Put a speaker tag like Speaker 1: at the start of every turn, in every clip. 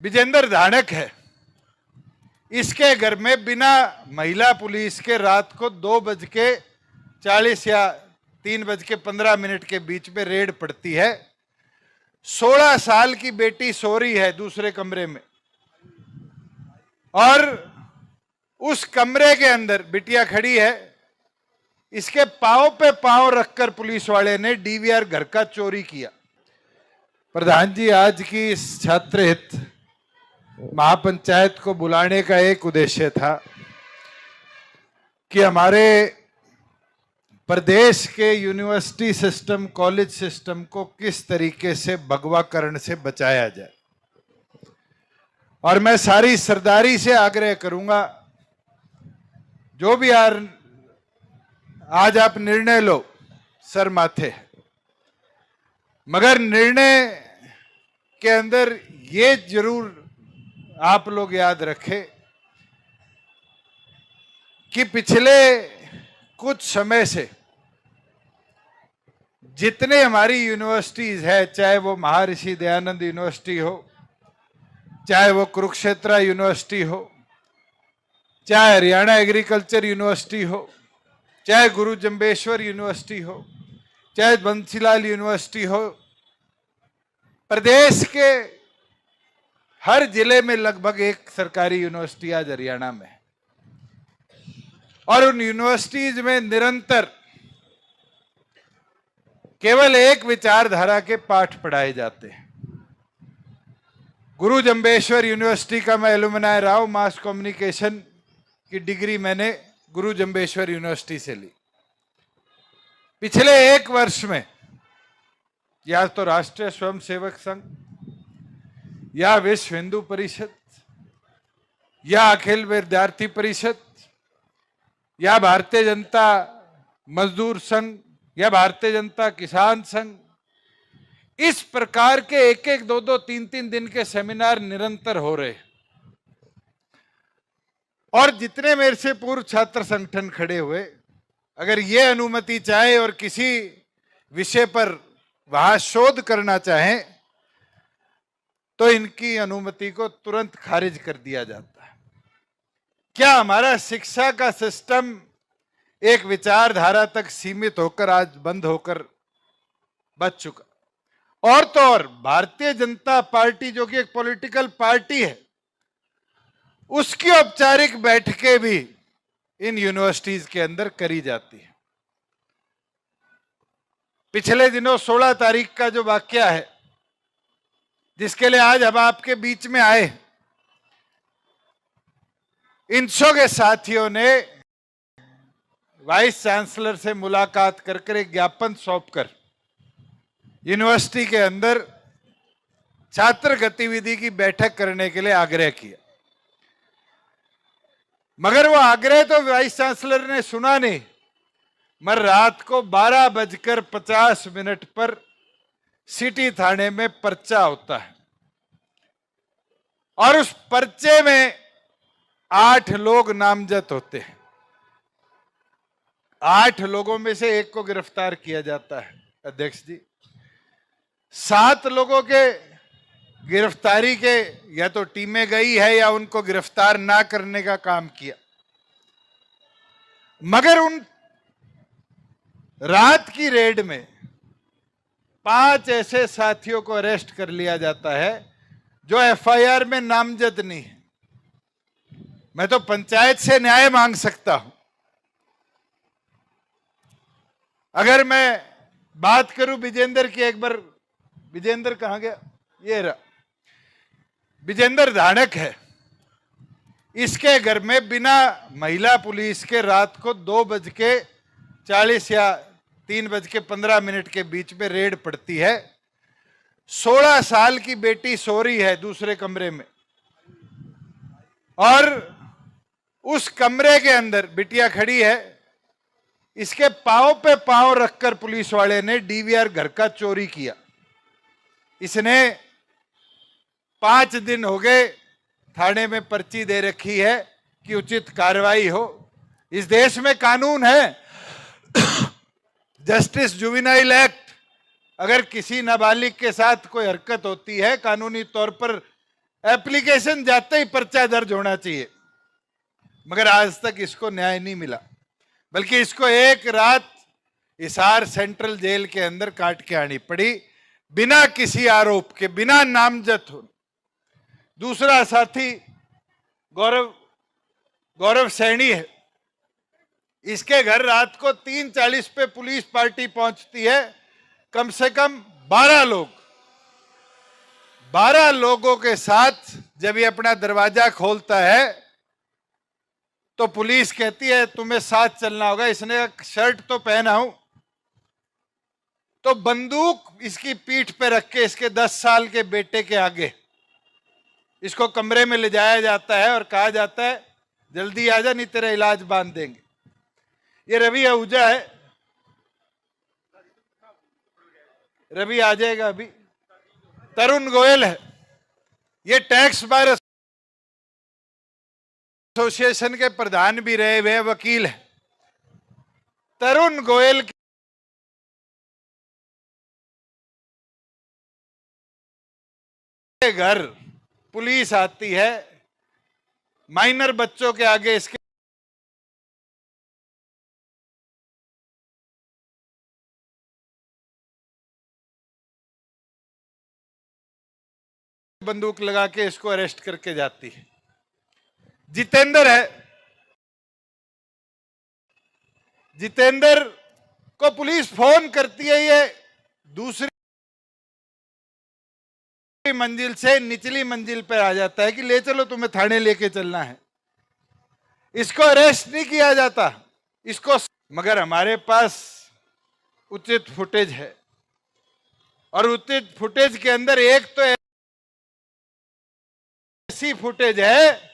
Speaker 1: विजेंद्र धानक है। इसके घर में बिना महिला पुलिस के रात को 2:40 या 3:15 के बीच में रेड पड़ती है। 16 साल की बेटी सो रही है दूसरे कमरे में और उस कमरे के अंदर बिटिया खड़ी है। इसके पांव पे पांव रखकर पुलिस वाले ने डीवीआर घर का चोरी किया। प्रधान जी, आज की इस छात्र हित महापंचायत को बुलाने का एक उद्देश्य था कि हमारे प्रदेश के यूनिवर्सिटी सिस्टम, कॉलेज सिस्टम को किस तरीके से भगवाकरण से बचाया जाए। और मैं सारी सरदारी से आग्रह करूंगा, जो भी आज आप निर्णय लो सर माथे, मगर निर्णय के अंदर ये जरूर आप लोग याद रखें कि पिछले कुछ समय से जितने हमारी यूनिवर्सिटीज है, चाहे वो महर्षि दयानंद यूनिवर्सिटी हो, चाहे वो कुरुक्षेत्र यूनिवर्सिटी हो, चाहे हरियाणा एग्रीकल्चर यूनिवर्सिटी हो, चाहे गुरु जम्बेश्वर यूनिवर्सिटी हो, चाहे बंसीलाल यूनिवर्सिटी हो, प्रदेश के हर जिले में लगभग एक सरकारी यूनिवर्सिटी आज हरियाणा में है। और उन यूनिवर्सिटीज में निरंतर केवल एक विचारधारा के पाठ पढ़ाए जाते हैं। गुरु जम्बेश्वर यूनिवर्सिटी का मैं एलुमनाई रहा हूं। मास कम्युनिकेशन की डिग्री मैंने गुरु जम्बेश्वर यूनिवर्सिटी से ली। पिछले एक वर्ष में या तो राष्ट्रीय स्वयंसेवक संघ या विश्व हिंदू परिषद या अखिल विद्यार्थी परिषद या भारतीय जनता मजदूर संघ या भारतीय जनता किसान संघ, इस प्रकार के एक एक दो दो तीन तीन दिन के सेमिनार निरंतर हो रहे। और जितने मेरे से पूर्व छात्र संगठन खड़े हुए, अगर ये अनुमति चाहे और किसी विषय पर वहां शोध करना चाहें तो इनकी अनुमति को तुरंत खारिज कर दिया जाता है। क्या हमारा शिक्षा का सिस्टम एक विचारधारा तक सीमित होकर आज बंद होकर बच चुका? और तो और भारतीय जनता पार्टी, जो कि एक पॉलिटिकल पार्टी है, उसकी औपचारिक बैठकें भी इन यूनिवर्सिटीज के अंदर करी जाती है। पिछले दिनों 16 तारीख का जो वाकया है, जिसके लिए आज हम आपके बीच में आए, इनसो के साथियों ने वाइस चांसलर से मुलाकात कर एक ज्ञापन सौंपकर यूनिवर्सिटी के अंदर छात्र गतिविधि की बैठक करने के लिए आग्रह किया। मगर वो आग्रह तो वाइस चांसलर ने सुना नहीं, मगर रात को 12:50 पर सिटी थाने में पर्चा होता है और उस पर्चे में 8 लोग नामजद होते हैं। 8 लोगों में से एक को गिरफ्तार किया जाता है अध्यक्ष जी। 7 लोगों के गिरफ्तारी के या तो टीमें गई है या उनको गिरफ्तार ना करने का काम किया। मगर उन रात की रेड में 5 ऐसे साथियों को अरेस्ट कर लिया जाता है जो एफआईआर में नामजद नहीं है। मैं तो पंचायत से न्याय मांग सकता हूं। अगर मैं बात करूं विजेंद्र की, एक बार विजेंद्र कहां गया? ये रहा। विजेंद्र धानक है। इसके घर में बिना महिला पुलिस के रात को 2:40 या 3:15 के बीच में रेड पड़ती है। 16 साल की बेटी सो रही है दूसरे कमरे में और उस कमरे के अंदर बिटिया खड़ी है। इसके पांव पे पांव रखकर पुलिस वाले ने डीवीआर घर का चोरी किया। इसने 5 दिन हो गए थाने में पर्ची दे रखी है कि उचित कार्रवाई हो। इस देश में कानून है, जस्टिस जुवेनाइल एक्ट। अगर किसी नाबालिग के साथ कोई हरकत होती है, कानूनी तौर पर एप्लीकेशन जाते ही पर्चा दर्ज होना चाहिए, मगर आज तक इसको न्याय नहीं मिला, बल्कि इसको एक रात हिसार सेंट्रल जेल के अंदर काट के आनी पड़ी, बिना किसी आरोप के, बिना नामजद हो। दूसरा साथी गौरव गौरव सैनी है, इसके घर रात को 3:40 पे पुलिस पार्टी पहुंचती है, कम से कम 12 लोगों के साथ जब ये अपना दरवाजा खोलता है तो पुलिस कहती है तुम्हें साथ चलना होगा। इसने शर्ट तो पहना हूं, तो बंदूक इसकी पीठ पे रख के इसके 10 साल के बेटे के आगे इसको कमरे में ले जाया जाता है और कहा जाता है जल्दी आ जा नहीं तेरा इलाज बांध देंगे। ये रवि आहूजा है, रवि आ जाएगा अभी। तरुण गोयल है, ये टैक्स बार एसोसिएशन के प्रधान भी रहे हुए वकील है। तरुण गोयल के घर पुलिस आती है, माइनर बच्चों के आगे इसके बंदूक लगा के इसको अरेस्ट करके जाती है। जितेंद्र है, जितेंद्र को पुलिस फोन करती है, ये दूसरी मंजिल से निचली मंजिल पर आ जाता है कि ले चलो तुम्हें थाने लेके चलना है। इसको अरेस्ट नहीं किया जाता इसको, मगर हमारे पास उचित फुटेज है और उचित फुटेज के अंदर एक तो ऐसी फुटेज है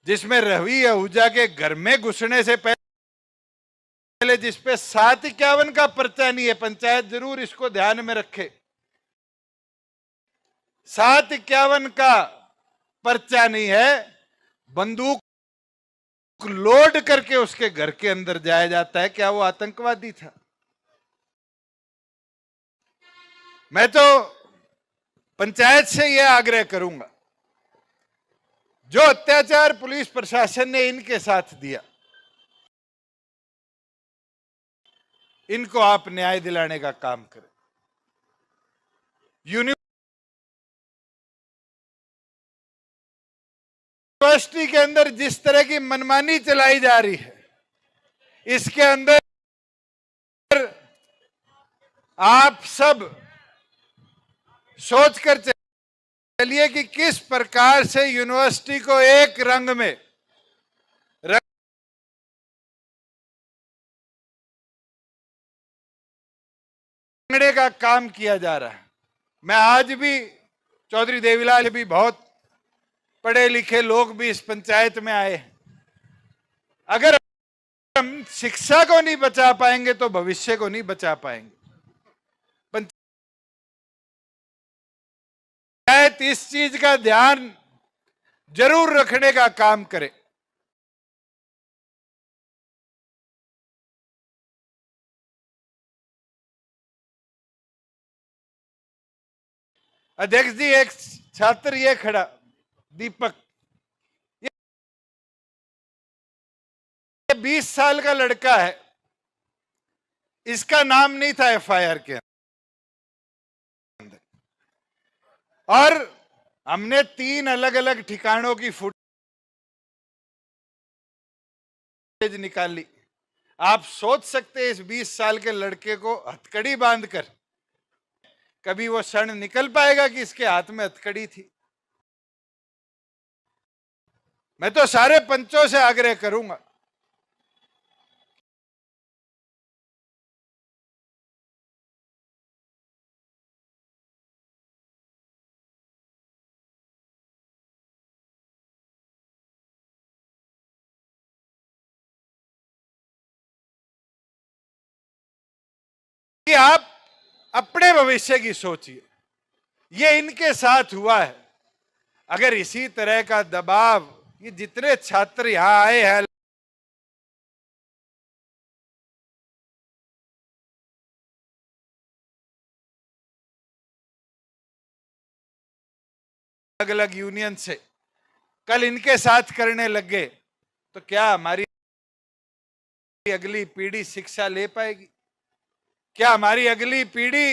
Speaker 1: जिसमें रवि आहूजा के घर में घुसने से पहले जिसपे 751 का पर्चा नहीं है, पंचायत जरूर इसको ध्यान में रखे, 751 का पर्चा नहीं है, बंदूक लोड करके उसके घर के अंदर जाया जाता है। क्या वो आतंकवादी था? मैं तो पंचायत से यह आग्रह करूंगा, जो अत्याचार पुलिस प्रशासन ने इनके साथ दिया, इनको आप न्याय दिलाने का काम करें। यूनिवर्सिटी के अंदर जिस तरह की मनमानी चलाई जा रही है, इसके अंदर आप सब सोचकर चलिए कि किस प्रकार से यूनिवर्सिटी को एक रंग में रंगने का काम किया जा रहा है। मैं आज भी, चौधरी देवीलाल भी बहुत पढ़े लिखे लोग भी इस पंचायत में आए। अगर हम शिक्षा को नहीं बचा पाएंगे तो भविष्य को नहीं बचा पाएंगे। पंचायत इस चीज का ध्यान जरूर रखने का काम करे। अध्यक्ष जी, एक छात्र ये खड़ा, दीपक, ये 20 साल का लड़का है, इसका नाम नहीं था एफआईआर के अंदर, और हमने 3 अलग अलग ठिकानों की फुटेज निकाली। आप सोच सकते हैं इस 20 साल के लड़के को हथकड़ी बांधकर कभी वो क्षण निकल पाएगा कि इसके हाथ में हथकड़ी थी? मैं तो सारे पंचों से आग्रह करूंगा, कि आप अपने भविष्य की सोचिए। ये इनके साथ हुआ है। अगर इसी तरह का दबाव, ये जितने छात्र यहां आए हैं अलग अलग यूनियन से कल इनके साथ करने लग गए तो क्या हमारी अगली पीढ़ी शिक्षा ले पाएगी? क्या हमारी अगली पीढ़ी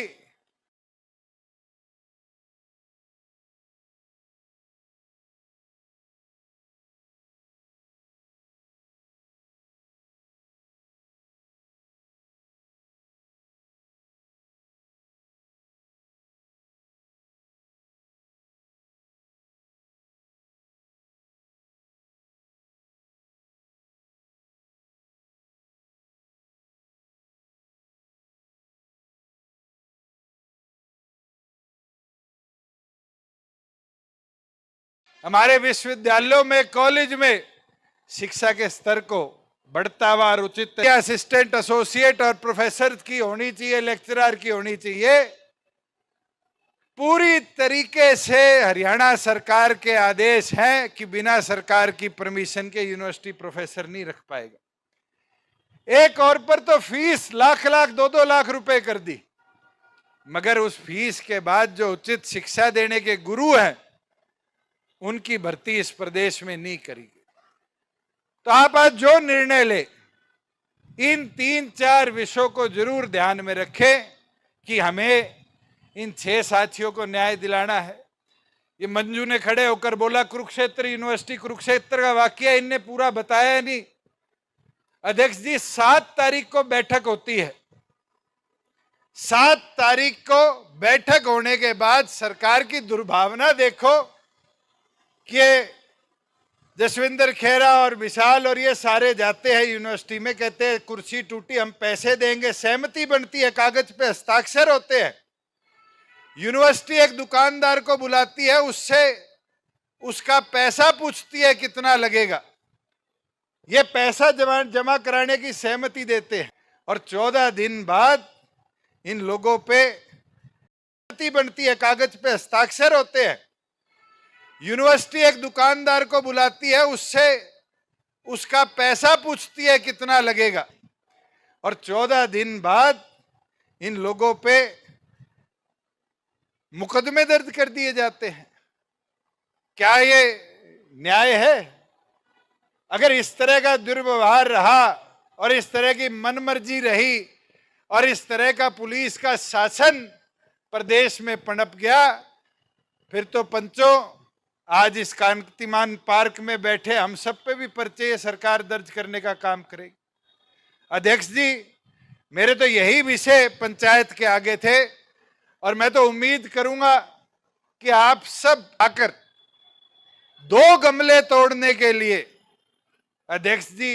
Speaker 1: हमारे विश्वविद्यालयों में, कॉलेज में शिक्षा के स्तर को बढ़ता हुआ और उचित असिस्टेंट, एसोसिएट और प्रोफेसर की होनी चाहिए, लेक्चरर की होनी चाहिए। पूरी तरीके से हरियाणा सरकार के आदेश हैं कि बिना सरकार की परमिशन के यूनिवर्सिटी प्रोफेसर नहीं रख पाएगा। एक और पर तो फीस लाख लाख 2-2 लाख रुपए कर दी, मगर उस फीस के बाद जो उचित शिक्षा देने के गुरु हैं उनकी भर्ती इस प्रदेश में नहीं करी गई। तो आप आज जो निर्णय ले, इन 3-4 विषयों को जरूर ध्यान में रखें कि हमें इन 6 साथियों को न्याय दिलाना है। ये मंजू ने खड़े होकर बोला कुरुक्षेत्र यूनिवर्सिटी, कुरुक्षेत्र का वाकया इनने पूरा बताया नहीं। अध्यक्ष जी, 7 तारीख को बैठक होती है। 7 तारीख को बैठक होने के बाद सरकार की दुर्भावना देखो कि जसविंदर खेरा और विशाल और ये सारे जाते हैं यूनिवर्सिटी में, कहते हैं कुर्सी टूटी, हम पैसे देंगे, सहमति बनती है, कागज पे हस्ताक्षर होते हैं। यूनिवर्सिटी एक दुकानदार को बुलाती है, उससे उसका पैसा पूछती है कितना लगेगा। ये पैसा जमा कराने की सहमति देते हैं और 14 दिन बाद इन लोगों पे सहमति बनती है, कागज पे हस्ताक्षर होते हैं। यूनिवर्सिटी एक दुकानदार को बुलाती है, उससे उसका पैसा पूछती है कितना लगेगा और 14 दिन बाद इन लोगों पे मुकदमे दर्ज कर दिए जाते हैं। क्या ये न्याय है? अगर इस तरह का दुर्व्यवहार रहा और इस तरह की मनमर्जी रही और इस तरह का पुलिस का शासन प्रदेश में पनप गया, फिर तो पंचों आज इस कांतिमान पार्क में बैठे हम सब पे भी पर्चे सरकार दर्ज करने का काम करेगी। अध्यक्ष जी, मेरे तो यही विषय पंचायत के आगे थे और मैं तो उम्मीद करूंगा कि आप सब आकर 2 गमले तोड़ने के लिए अध्यक्ष जी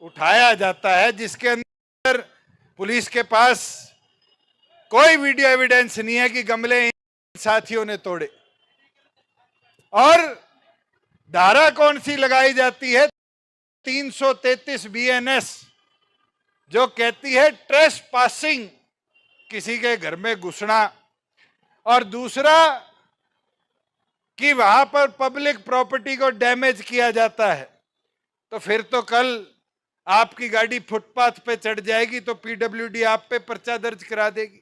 Speaker 1: उठाया जाता है, जिसके अंदर पुलिस के पास कोई वीडियो एविडेंस नहीं है कि गमले इन साथियों ने तोड़े। और धारा कौन सी लगाई जाती है? 333 BNS, जो कहती है ट्रेस पासिंग, किसी के घर में घुसना, और दूसरा कि वहां पर पब्लिक प्रॉपर्टी को डैमेज किया जाता है। तो फिर तो कल आपकी गाड़ी फुटपाथ पे चढ़ जाएगी तो PWD आप पे पर्चा दर्ज करा देगी।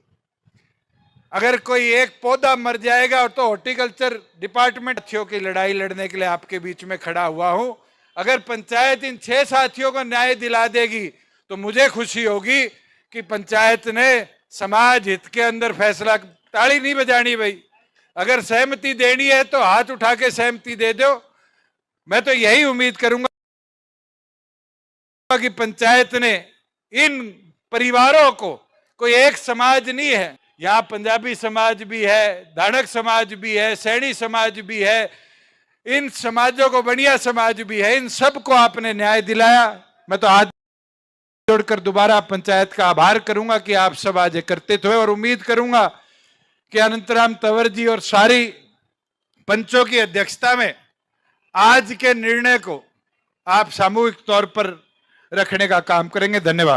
Speaker 1: अगर कोई एक पौधा मर जाएगा तो हॉर्टिकल्चर डिपार्टमेंट साथियों की लड़ाई लड़ने के लिए आपके बीच में खड़ा हुआ हूं। अगर पंचायत इन 6 साथियों को न्याय दिला देगी तो मुझे खुशी होगी कि पंचायत ने समाज हित के अंदर फैसला। ताली नहीं बजानी भाई, अगर सहमति देनी है तो हाथ उठा के सहमति दे दो। मैं तो यही उम्मीद करूंगा कि पंचायत ने इन परिवारों को, कोई एक समाज नहीं है, यहाँ पंजाबी समाज भी है, धानक समाज भी है, सैनी समाज भी है, इन समाजों को बढ़िया समाज भी है, इन सबको आपने न्याय दिलाया। मैं तो हाथ जोड़कर दोबारा पंचायत का आभार करूंगा कि आप सब आज एकत्रित हुए और उम्मीद करूंगा कि अनंतराम तंवर जी और सारी पंचों की अध्यक्षता में आज के निर्णय को आप सामूहिक तौर पर रखने का काम करेंगे। धन्यवाद।